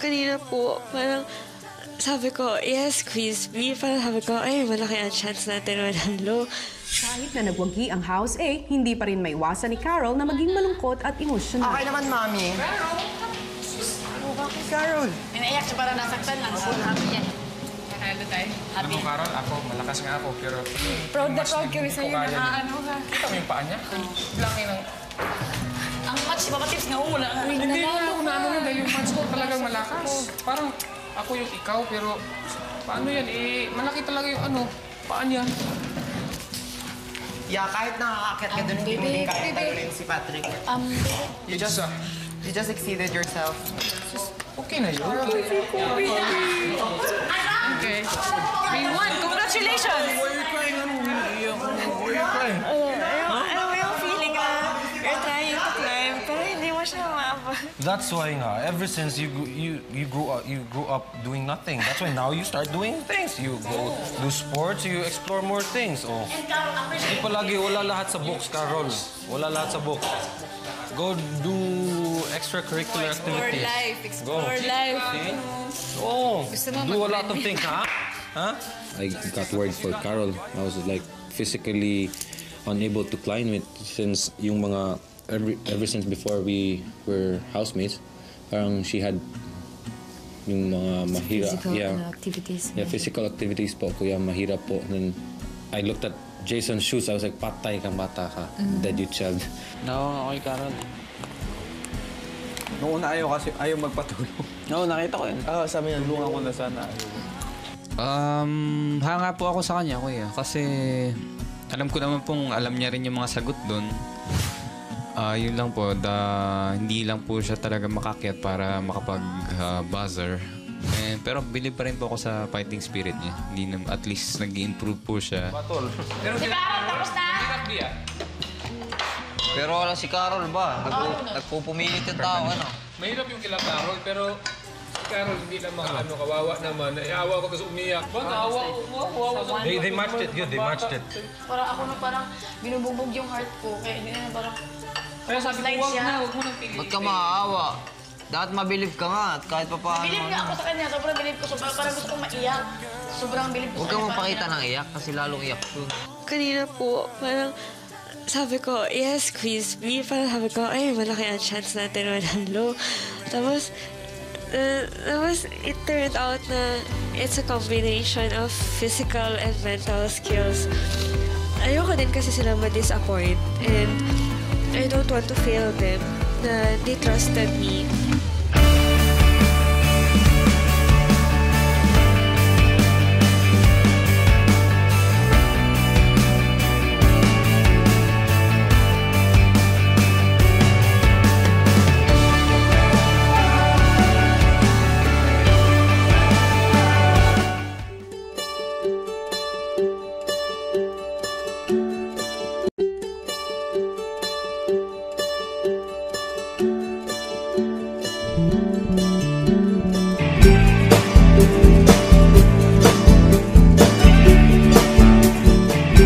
Kanina po, parang sabi ko, yes, squeeze me. Parang sabi ko, ay, malaki ang chance natin manalo. Kahit na nagwagi ang House A, hindi pa rin maiwasan ni Carol na maging malungkot at emosyonal. Okay naman, Mami. Bakit, Carol? Inaiyak siya para nasaktan lang. Happy yan. Manalo tayo. Happy. Ano, Carol? Ako, malakas nga ako, pero... Proud na proud kami sa'yo na ano ka. Kita mo yung paa niya? Laki ng... Ang match, Papa Tips, nauna nga. Hindi nga ako na ano dahil yung match ko talagang malakas. Parang ako yung ikaw, pero paano yan? Eh, malaki talaga yung ano, paa niya. Yeah, kahit nakakakit ka doon, hindi mo din kaya talunin si Patrick. You just exceeded yourself. Okay na yun. Okay. We won! Congratulations! Why are you crying? Ano? Why are you crying? Alam mo yung feeling na you're trying to climb, pero hindi mo siya maabot. That's why nga, ever since you grew up doing nothing. That's why now you start doing things. You go do sports, you explore more things. Oh. Hindi palagi, wala lahat sa books, Carol. Wala lahat sa books. Go do extracurricular activities. Explore life. See? Oh, do a lot of things, huh? Huh? I got worried for Carol. I was like physically unable to climb it since yung mga ever since before we were housemates, parang she had yung mga mahirap. Activities. Yeah, physical activities po, kuya, mahirap po. And then I looked at Jason's shoes. I was like, patay kang bata ka. Dead you child. No, okay, Carol. Noong una ayaw magpatulong. No, nakita ko yun. Sabi niya, tulungan ko na sana. Hanga po ako sa kanya, kuya. Kasi alam ko naman pong alam niya rin yung mga sagot doon. Yun lang po, hindi lang po siya talaga makakyat para makapag-buzzer. Pero believe pa rin po ako sa fighting spirit niya. Hindi na, at least nag-improve po siya. Pero Si Carol, tapos na! Pero wala si Carol ba? Nagpupumilit yung tao, ano? Mahirap yung kila Carol, pero si Carol hindi naman kawawa naman. Iawa ko kasi umiyak. Ba, naawa ko. They matched it, good. They matched it. Parang ako na parang binubugbog yung heart ko. Kaya hindi na parang... Kaya sabi ko, huwag mo nang pilitin. Ba't ka maaawa? Dapat mabilib ka nga at kahit pa paano. Bilib nga ako sa kanya. Sobrang bilib ko. Parang gusto kong maiyak. Sobrang bilib ko. Huwag kang mapakita ng iyak kasi lalong iyak ko. Kanina po, parang sabi ko, yes, squeeze me. Parang sabi ko, ay, malaki ang chance natin manalo. Tapos it turned out na it's a combination of physical and mental skills. Ayoko din kasi sila ma-disappoint. And I don't want to fail them na they trusted me.